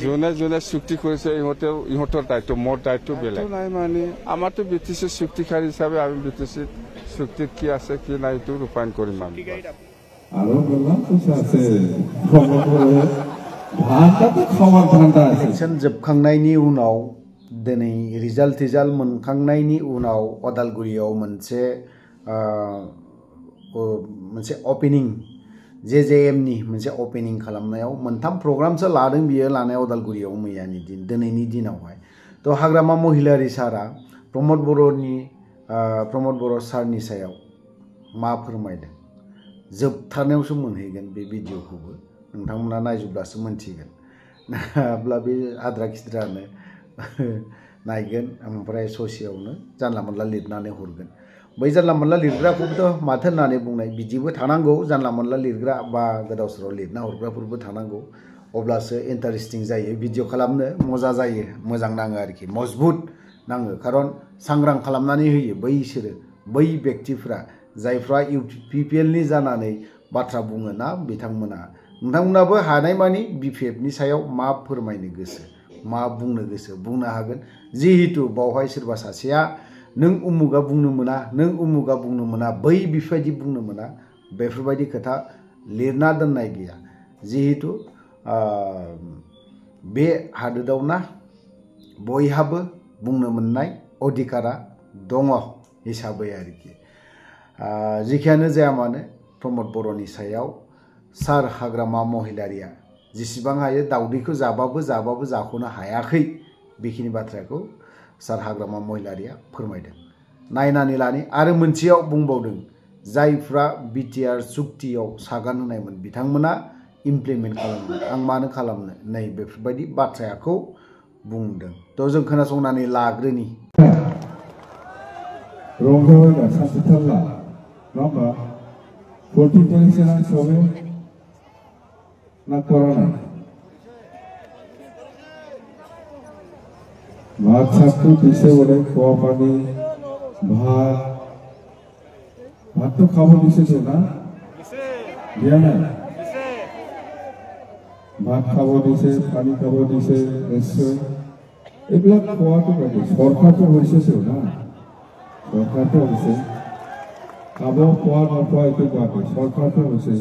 যোনে যোনে চুক্তি কৰিছে ইহঁতৰ দায়িত্ব, মোৰ দায়িত্ব বেলেগ নাই। মানে আমাৰতো BTC চুক্তিকাৰী হিচাপে আমি BTC চুক্তিত কি আছে কি নাই এইটো ৰূপায়ণ কৰিম। আৰু গোলাম পইচা আছে इलेक्शन जोबखांनायनि उनाव दिनै रिजाल्ट मोनखांनायनि उनाव अदालगुरियाव मोनसे ओपनिं JJM नि मोनसे ओपनिं खालामनायाव मोनथाम प्रग्रामसो लादों बियो लानाय अदालगुरियाव मैयानि दिन दिनैनि दिनावहाय। तो हाग्रामा महिलारी सारा प्रमोद बर' सारनि सायाव मा फोरमायदों जोबथारनायावसो मोनहैगोन बे भिडिअखौबो नोंथांमोना नायजोब्लासो मोनथिगोन। अब्ला बे आद्रा खिद्रानो नायगोन ओमफ्राय ससेयावनो जानला मोनला लिरनानै हरगोन। बै जानला मोनला लिरग्राखौबोथ' माथो होननानै बुंनाय बिदिबो थानांगौ, जानला मोनला लिरग्रा बा गोदाव सोराव लिरना हरग्राफोरबो थानांगौ, अब्लासो इन्टारेस्टिं जायो भिडिअ खालामनो मजा जायो, मोजां नाङो आरोखि, मजबुत नाङो। खारन सांग्रां खालामनानै होयो बै व्यक्तिफ्रा जायफ्रा UPPL नि जानानै बाथ्रा बुङो ना बिथांमोना। नोंथांमोनाबो हानायमानि BPF नि सायाव मा फोरमायनो गोसो मा बुंनो गोसो बुंनो हागोन। जिहेतु बावहाय सोरबा सासेया नों उमुगा बुंनो मोना बै बेफोरबायदि बुंनो मोना बेफोरबायदि खोथा लिरना दोननाय गैया। जिहेतु बे हादोरावना बयहाबो बुंनो मोननाय अधिकारा दङ हिसाबै आरोखि। जिखियानो जाया मानो प्रमोद बर'नि सायाव सार हाग्रामा महिलारिया जेसेबां हायो दावदैखौ जाबाबो जाख'नो हायाखै बेखिनि बाथ्राखौ सार हाग्रामा महिलारिया फोरमायदों। नायनानै लानि आरो मोनसेयाव बुंबावदों जायफ्रा BTR चुक्तियाव सागान होनायमोन बिथांमोना इमप्लिमेन्ट खालामदों। आं मानो खालामनो नै बेफोरबायदि बाथ्राखौ बुंदों। तो जों खोनासंनानै लाग्रोनि। रंजाबायबा सासेथारला नङा होमबा 14 सबै ना कर'ना ভাত ছাত্র দিছে বলে খোয়া পানি ভাত তো খাবো দিছে না দিয়া না ভাত খাবো দিছে পানি খাবো দিছে নিশ্চয় এগুলা খোয়াটো পাবে সরকার তো হয়েছে না সরকার তো হয়েছে খাবো খোয়া না খোয়া একটু পাবে সরকার তো হয়েছে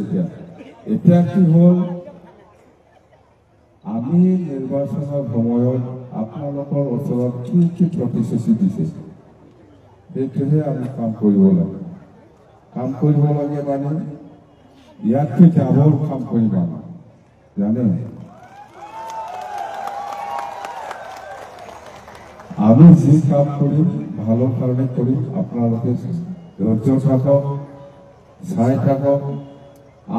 এটা কি হল আমি নির্বাচনের সময়ত আপোনালোকৰ ওচৰত কি প্ৰতিশ্ৰুতি দিছে সেইটোহে আমি কাম কৰিব লাগে। মানে ইয়াতকৈ ডাবল কাম কৰিব জানে। আমি যি কাম কৰিম ভালৰ কাৰণে কৰিম, আপোনালোকে ধৈৰ্য থাকক চাই থাকক।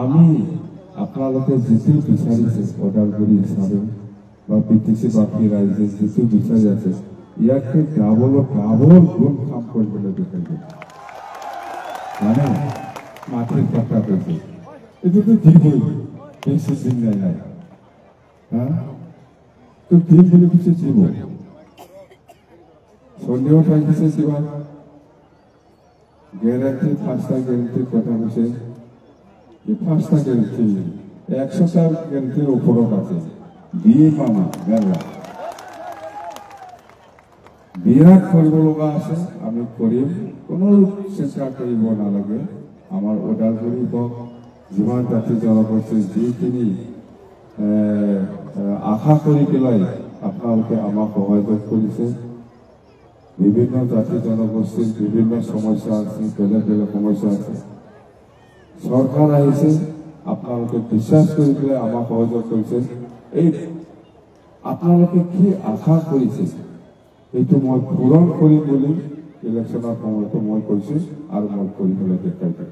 আমি আপোনালোকে যিটো বিচাৰিছে ওদালগুৰি হিচাপে বা BTC বাকী ৰাইজে যিটো বিচাৰি আছে ইয়াতকৈ ডাবল গুণ কাম কৰিবলৈ বিচাৰিব মানে মাটিৰ কথা কৈছে এইটোতো দিবই বেছি দিন নাই তো দিন বুলি কিছু দিব সন্দেহ থাকিছে কিবা গ্যারান্টি 5টা গ্যারান্টির কথা কৈছে। এই 5টা গ্যারান্টি 100টা গ্যারান্টির ওপৰত আছে দিয়ে পানা গেলা বিৰাট কৰিব লগা আছে। আমি কৰিম, কোনো চেষ্টা কৰিব নালাগে। আমাৰ ওদালগুৰি যিমান জাতি জনগোষ্ঠী যিখিনি আশা কৰি পেলাই আপোনালোকে আমাক সহযোগ কৰিছে। বিভিন্ন জাতি জনগোষ্ঠীৰ বিভিন্ন সমস্যা আছে, বেলেগ সমস্যা আছে। চৰকাৰ আহিছে, আপোনালোকে বিশ্বাস কৰি পেলাই আমাক সহযোগ কৰিছে। এই আপোনালোকে কি আশা কৰিছে এইটো মই পূৰণ কৰিম বুলি ইলেকশ্যনৰ সময়তো মই কৈছোঁ আৰু মই কৰিবলৈ দেখাই দিম।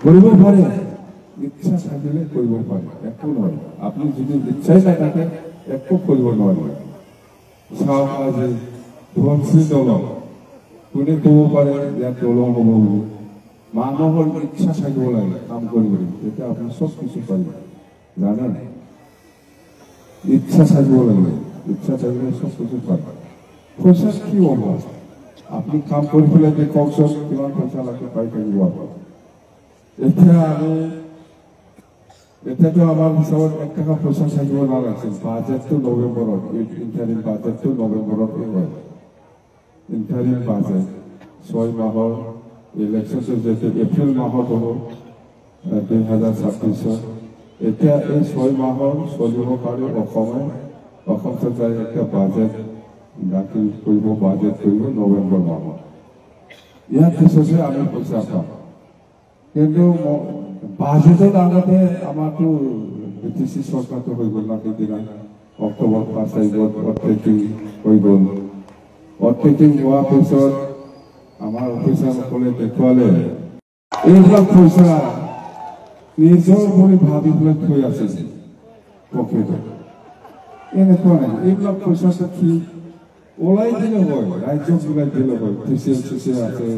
কৰিব পাৰে, ইচ্ছা থাকিলে কৰিব পাৰে, একো নহয়। আপুনি যদি ইচ্ছাই নাথাকে একো কৰিব নোৱাৰে। চাওক আজি ধনশীল দলং কোনে ক'ব পাৰে ইয়াত দলং হ'ব বুলি? মানুহৰ ইচ্ছা থাকিব লাগে কাম কৰিবলৈ, তেতিয়া আপুনি চব কিছু পাৰিব জানে। ইচ্ছা থাকিব লাগে, ইচ্ছা থাকিলে চব কিছু পাৰিব। পইচা কি হ'ব? আপুনি কাম কৰি পেলাই কওকচোন কিমান পইচা লাগে পাই থাকিব। এতিয়া আমি এতিয়াতো আমাৰ হিচাপত 1 টকা পইচা থাকিব নালাগিছিল বাজেটটো নৱেম্বৰত ইণ্টাৰিম বাজেটটো নৱেম্বৰত হয় ইণ্টাৰিম বাজেট 6 মাহৰ ইলেকশ্যন যেতে এপ্ৰিল মাহত হ'ব 2026 এতিয়া এই 6 মাহৰ চলিব পাৰি অসম চৰকাৰে একটা বাজেট দাখিল কৰিব বাজেট কৰিব নৱেম্বৰ মাহত ইয়াৰ পিছতে আমি পইচা পাম কিন্তু বাজেটৰ আগতে আমাৰতো বিটিসি সৰকাৰটো হৈ গ'ল না সেইদিনা অক্টোবৰ 5 তাৰিখত অৰ্থেটিং হৈ গ'ল অৰ্থেটিং হোৱাৰ পিছত আমাৰ অফিচাৰসকলে দেখুৱালে এইবিলাক পইচা নিজৰ বুলি ভাবি পেলাই থৈ আছে পকেটত এনেকুৱা নাই এইবিলাক পইচা কি ওলাই দিলে হয় ৰাজ্যক ওলাই দিলে হয় টিচিএল আছে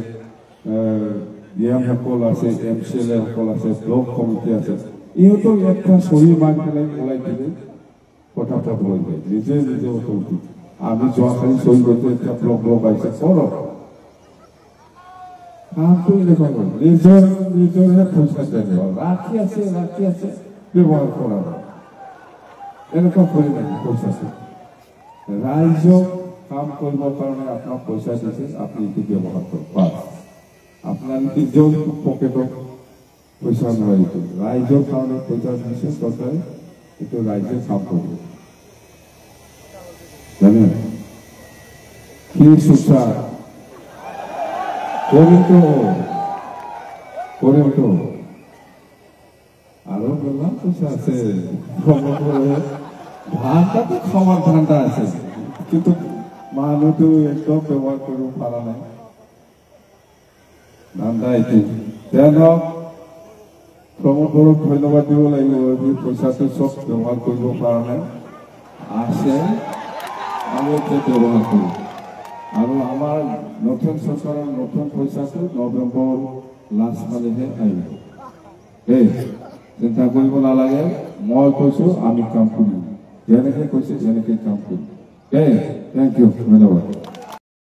ইয়াম সকল আছে এমচিএল সকল আছে ব্লক কমিটি আছে ইহঁতক একটা সহি মাৰি পেলাই ওলাই দিলে পটাপট হৈ যায় নিজে অথৰিটি আমি যোৱাকালি সহি কৰিতে এতিয়া ব্লক আহিছে কৰক কামটো এনেকুৱা কৰে নিজৰহে পইচা দিয়ে ৰাখি আছে ব্যৱহাৰ কৰা এনেকুৱা কৰি লাগে পইচাটো ৰাইজক কাম কৰিবৰ কাৰণে আপোনাক পইচা দিছে আপুনি এইটো ব্যৱহাৰ কৰক বাছ আপনার নিজের পকেটত পয়সা নয় রাইজের কারণে পয়সা দিচ্ছে সরকার একটু রাইজের কাম করবে জানেন কি সুবিধা করে তো আরো বললাম পয়সা আছে ধানটা তো খাওয়ার ধানটা আছে কিন্তু মানুষ তো একদম ব্যবহার করবো পারা নাই প্ৰমোদক ধন্যবাদ দিব লাগিব পইচাটো চব ব্যৱহাৰ কৰিব পৰা নাই আছে আমি ব্যৱহাৰ কৰোঁ আৰু আমাৰ নতুন চৰকাৰৰ নতুন পইচাটো নৱেম্বৰ লাষ্ট মানেহে আহিব চিন্তা কৰিব নালাগে মই কৈছোঁ আমি কাম কৰিম যেনেকৈ কৈছে যেনেকৈ কাম কৰিম থেংক ইউ ধন্যবাদ